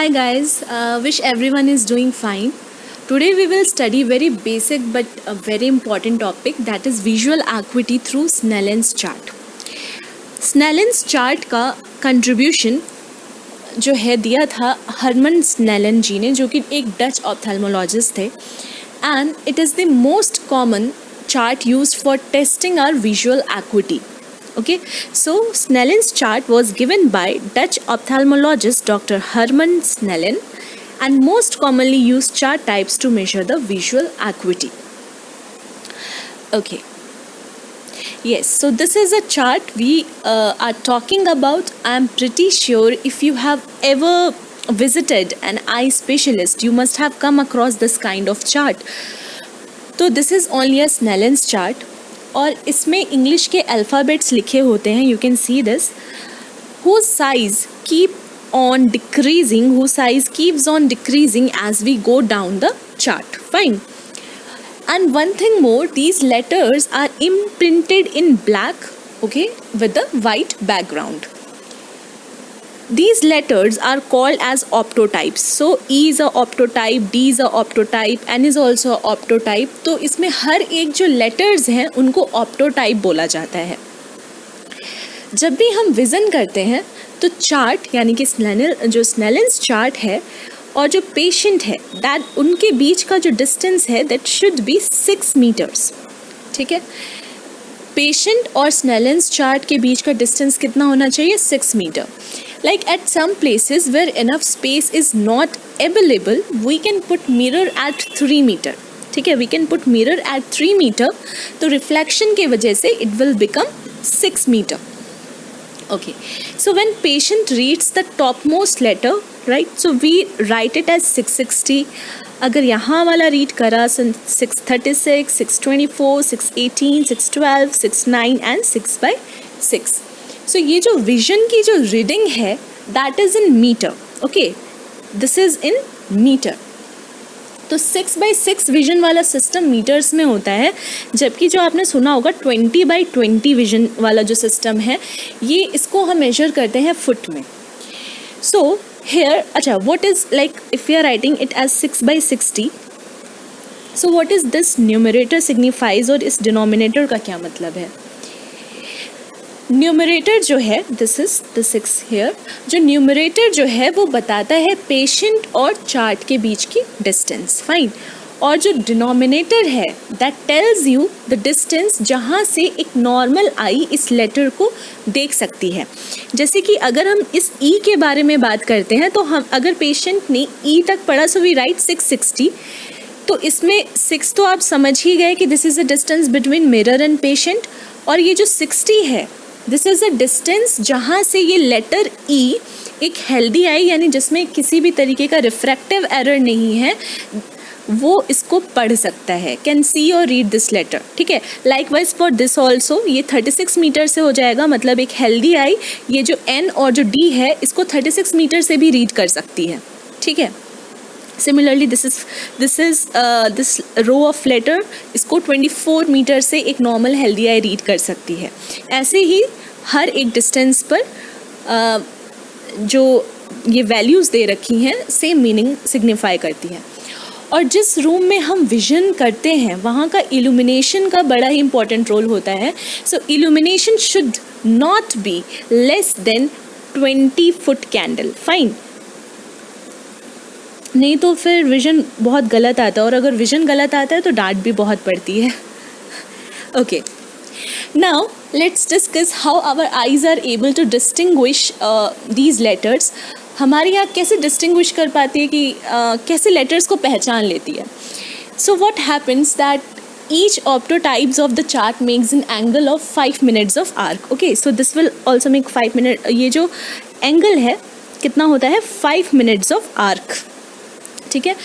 Hi guys, wish everyone is doing fine. Today we will study very basic but a very important topic, that is visual acuity through Snellen's chart. Snellen's chart का contribution जो है दिया था Harman Snellen जी ने, जो कि एक Dutch ophthalmologist थे, and it is the most common chart used for testing our visual acuity. Okay, so Snellen's chart was given by Dutch ophthalmologist Dr. Herman Snellen and most commonly used chart types to measure the visual acuity. Okay, yes, so this is a chart we are talking about. I'm pretty sure if you have ever visited an eye specialist, you must have come across this kind of chart. तो this is only a Snellen's chart और इसमें English के alphabets लिखे होते हैं. You can see this. whose size keeps on decreasing as we go down the chart. Fine. And one thing more, these letters are imprinted in black, okay, with a white background. These letters are called as optotypes. So E is a optotype, D is a optotype, N is also a optotype. तो इसमें हर एक जो letters हैं उनको optotype बोला जाता है. जब भी हम विज़न करते हैं तो चार्ट यानी कि जो स्नेलेंस चार्ट है और जो पेशेंट है दैट उनके बीच का जो डिस्टेंस है दैट शुड बी 6 मीटर्स. ठीक है, पेशेंट और स्नेलेंस चार्ट के बीच का डिस्टेंस कितना होना चाहिए? 6 metre. Like at some places where enough space is not available, we can put mirror at 3 meter. ठीक है, we can put mirror at 3 meter. तो reflection के वजह से it will become 6 meter. Okay, so when patient reads the topmost letter, right, so we write it as 660. अगर यहाँ वाला read करा 636, 624, 618, 612, 69 and 6/6. सो ये जो विजन की जो रीडिंग है that is in meter. Okay, this is in meter. तो 6/6 विजन वाला सिस्टम मीटर्स में होता है, जबकि जो आपने सुना होगा 20/20 विजन वाला जो सिस्टम है ये इसको हम मेजर करते हैं फुट में. सो हेयर अच्छा, what is like if you are writing it as 6/60, so what is this numerator signifies और इस डिनोमिनेटर का क्या मतलब है? न्यूमरेटर जो है दिस इज द 6 हेयर. जो न्यूमरेटर जो है वो बताता है पेशेंट और चार्ट के बीच की डिस्टेंस. फाइन. और जो डिनोमिनेटर है that tells you the distance जहाँ से एक नॉर्मल आई इस लेटर को देख सकती है. जैसे कि अगर हम इस ई के बारे में बात करते हैं तो हम अगर पेशेंट ने ई तक पढ़ा सो वी राइट 660. तो इसमें 6 तो आप समझ ही गए कि this is the distance between mirror and patient. और ये जो 60 है दिस इज़ अ डिस्टेंस जहाँ से ये लेटर ई एक हेल्दी आई यानी जिसमें किसी भी तरीके का रिफ्रैक्टिव एरर नहीं है वो इसको पढ़ सकता है, कैन सी और रीड दिस लेटर. ठीक है, लाइकवाइज फॉर दिस ऑल्सो ये 36 मीटर से हो जाएगा. मतलब एक हेल्दी आई ये जो एन और जो डी है इसको 36 मीटर से भी रीड कर सकती है. ठीक है, similarly this row of letter इसको 24 मीटर से एक नॉर्मल हेल्दी आई रीड कर सकती है. ऐसे ही हर एक डिस्टेंस पर जो ये वैल्यूज़ दे रखी हैं सेम मीनिंग सिग्निफाई करती हैं. और जिस रूम में हम विजन करते हैं वहाँ का इल्यूमिनेशन का बड़ा ही इंपॉर्टेंट रोल होता है. So illumination should not be less than 20 foot candle. Fine, नहीं तो फिर विज़न बहुत गलत आता है और अगर विज़न गलत आता है तो डांट भी बहुत पड़ती है. Okay, now let's discuss how our eyes are able to distinguish these letters. हमारी आँख कैसे डिस्टिंग्विश कर पाती है कि कैसे लेटर्स को पहचान लेती है. So what happens that each optotypes of the chart makes an angle of 5 minutes of arc. Okay, so this will also make 5 minute. ये जो एंगल है कितना होता है? 5 minutes of arc. ठीक है,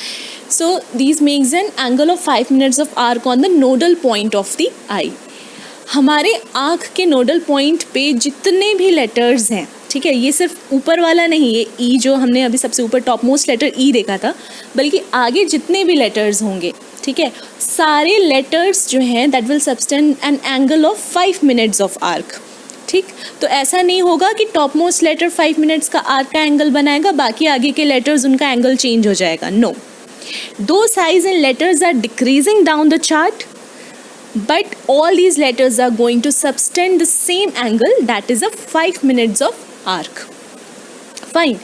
so these makes an angle of 5 minutes of arc on the nodal point of the eye. हमारे आँख के नोडल पॉइंट पे जितने भी लेटर्स हैं, ठीक है, ये सिर्फ ऊपर वाला नहीं, ये ई जो हमने अभी सबसे ऊपर टॉप मोस्ट लेटर ई देखा था, बल्कि आगे जितने भी लेटर्स होंगे, ठीक है, सारे लेटर्स जो हैं that will subtend N angle of 5 minutes of arc. ठीक, तो ऐसा नहीं होगा कि टॉप मोस्ट लेटर 5 मिनट्स का आर्क का एंगल बनाएगा, बाकी आगे के लेटर्स उनका एंगल चेंज हो जाएगा. No, the size and letters are decreasing down the chart, but all these letters are going to subtend the same angle, that is a 5 minutes of arc. Fine.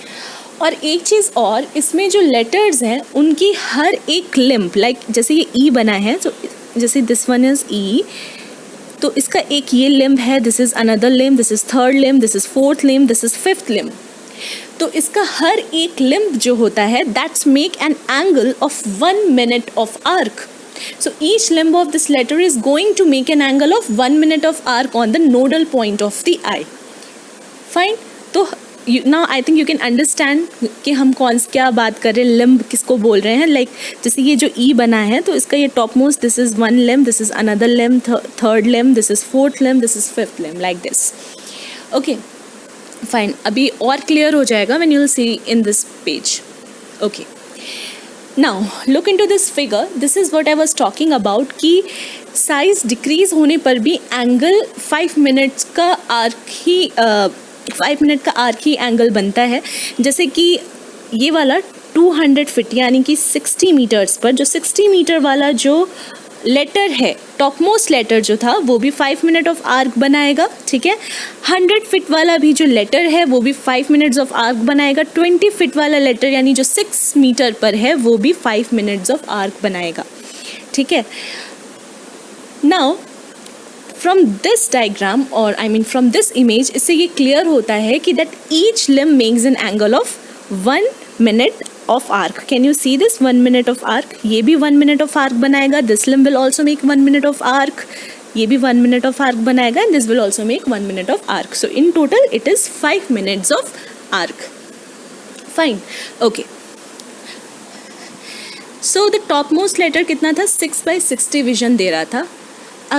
और एक चीज़ और, इसमें जो letters हैं उनकी हर एक लिम्ब, लाइक जैसे ये ई बना है, तो जैसे दिस वन इज ई, तो इसका एक ये लिम्ब है, this is another limb, this is third limb, this is fourth limb, this is fifth limb. तो इसका हर एक लिम्ब जो होता है that's make an angle of 1 minute of arc. So each limb of this letter is going to make an angle of 1 minute of arc on the nodal point of the eye. Fine. तो now I think you can understand कि हम क्या बात कर रहे हैं, limb किसको बोल रहे हैं. Like जैसे ये जो E बना है, तो इसका ये top most, this is one limb, this is another limb, third limb, this is fourth limb, this is fifth limb, like this. Okay. Fine. अभी और clear हो जाएगा when you will see in this page. Okay. Now look into this figure. This is what I was talking about कि size decrease होने पर भी angle 5 minutes का arc ही 5 minute का आर्क ही एंगल बनता है. जैसे कि ये वाला 200 फीट यानी कि 60 मीटर्स पर जो 60 मीटर वाला जो लेटर है, टॉप मोस्ट लेटर जो था, वो भी 5 मिनट ऑफ आर्क बनाएगा. ठीक है, 100 फीट वाला भी जो लेटर है वो भी 5 मिनट्स ऑफ आर्क बनाएगा. 20 फीट वाला लेटर यानी जो 6 मीटर पर है वो भी 5 मिनट्स ऑफ आर्क बनाएगा. ठीक है, नाउ फ्रॉम दिस डायग्राम और I mean from this image, इससे ये क्लियर होता है कि that each limb makes an angle of 1 minute of arc. Can you see this 1 minute of arc? ये भी 1 minute of arc बनाएगा. This limb will also make 1 minute of arc. ये भी 1 minute of arc बनाएगा. And this will also make 1 minute of arc. So in total it is 5 minutes of arc. Fine. Okay. So the topmost letter कितना था? 6/60 vision दे रहा था.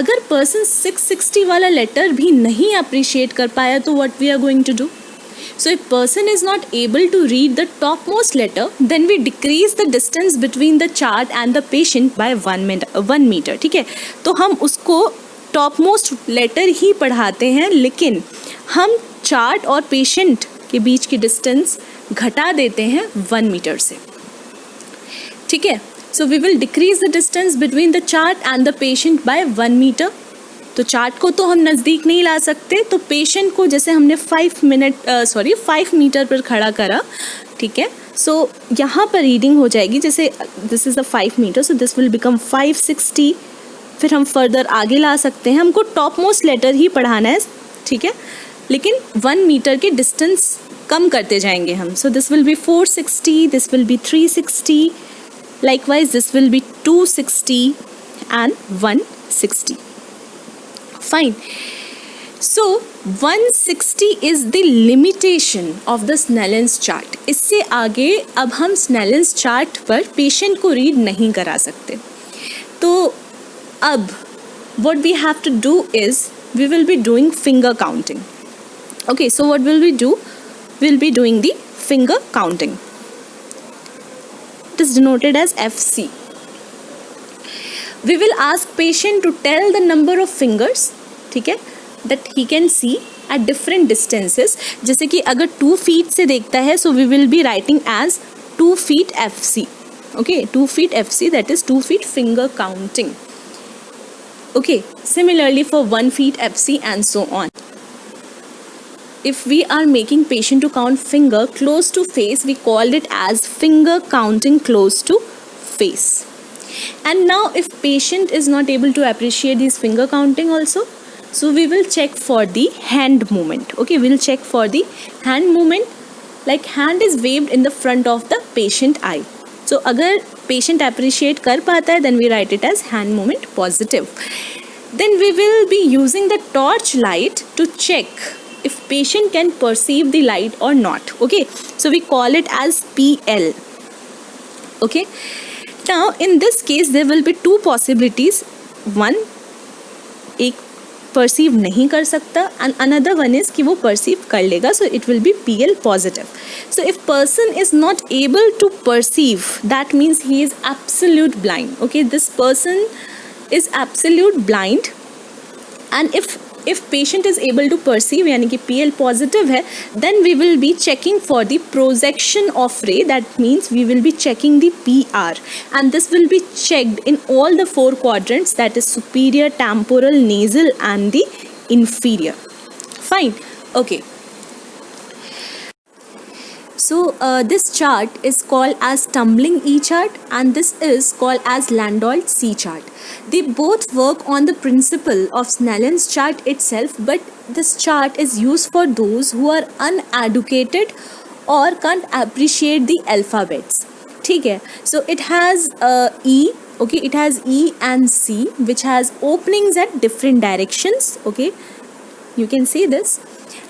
अगर person 660 वाला letter भी नहीं अप्रिशिएट कर पाया तो what we are going to do? So if person is not able to read the topmost letter, then we decrease the distance between the chart and the patient by 1 meter. ठीक है, तो हम उसको topmost letter ही पढ़ाते हैं, लेकिन हम chart और पेशेंट के बीच की डिस्टेंस घटा देते हैं 1 मीटर से. ठीक है, so we will decrease the distance between the chart and the patient by 1 meter. तो चार्ट को तो हम नज़दीक नहीं ला सकते, तो पेशेंट को जैसे हमने 5 मीटर पर खड़ा करा. ठीक है, सो यहाँ पर रीडिंग हो जाएगी, जैसे this is a 5 meter, so this will become 560. फिर हम फर्दर आगे ला सकते हैं, हमको टॉप मोस्ट लेटर ही पढ़ाना है. ठीक है, लेकिन 1 मीटर के डिस्टेंस कम करते जाएंगे हम. सो this will be 460, this will be 360, likewise this will be 260 and 160. Fine. So 160 is the limitation of the Snellen's chart. इससे आगे अब हम Snellen's chart पर पेशेंट को रीड नहीं करा सकते. तो अब what we have to do is we will be doing finger counting. Okay, so what will we do? We'll be doing the finger counting. It is denoted as FC. We will ask patient to tell the number of fingers, ठीक है, that he can see at different distances. जैसे कि अगर 2 feet से देखता है, so we will be writing as 2 feet FC. Okay, 2 feet FC, that is 2 feet finger counting. Okay, similarly for 1 feet FC and so on. If we are making patient to count finger close to face, we call it as finger counting close to face. And now if patient is not able to appreciate this finger counting also, so we will check for the hand movement. Okay, we will check for the hand movement, like hand is waved in the front of the patient eye. So अगर patient appreciate कर पाता है, then we write it as hand movement positive. Then we will be using the torch light to check if patient can perceive the light or not. Okay, so we call it as PL. Okay, now in this case there will be 2 possibilities. One, एक perceive नहीं कर सकता, and another one is कि वो perceive कर लेगा, so it will be PL positive. So if person is not able to perceive, that means he is absolute blind. Okay, this person is absolute blind, and if if patient is able to perceive यानी कि PL positive है, then we will be checking for the projection of ray. That means we will be checking the PR, and this will be checked in all the 4 quadrants, that is superior, temporal, nasal and the inferior. Fine. Okay. So this chart is called as tumbling E chart, and this is called as Landolt C chart. They both work on the principle of Snellen's chart itself, but this chart is used for those who are uneducated or can't appreciate the alphabets. ठीक है? So it has E, okay, it has E and C, which has openings at different directions, okay, you can see this,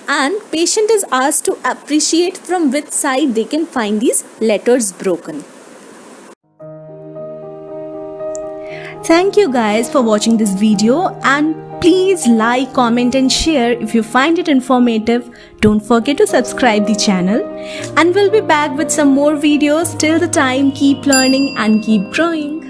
and patient is asked to appreciate from which side they can find these letters broken. Thank you guys for watching this video, and please like, comment and share if you find it informative. Don't forget to subscribe the channel, and we'll be back with some more videos. Till the time, keep learning and keep growing.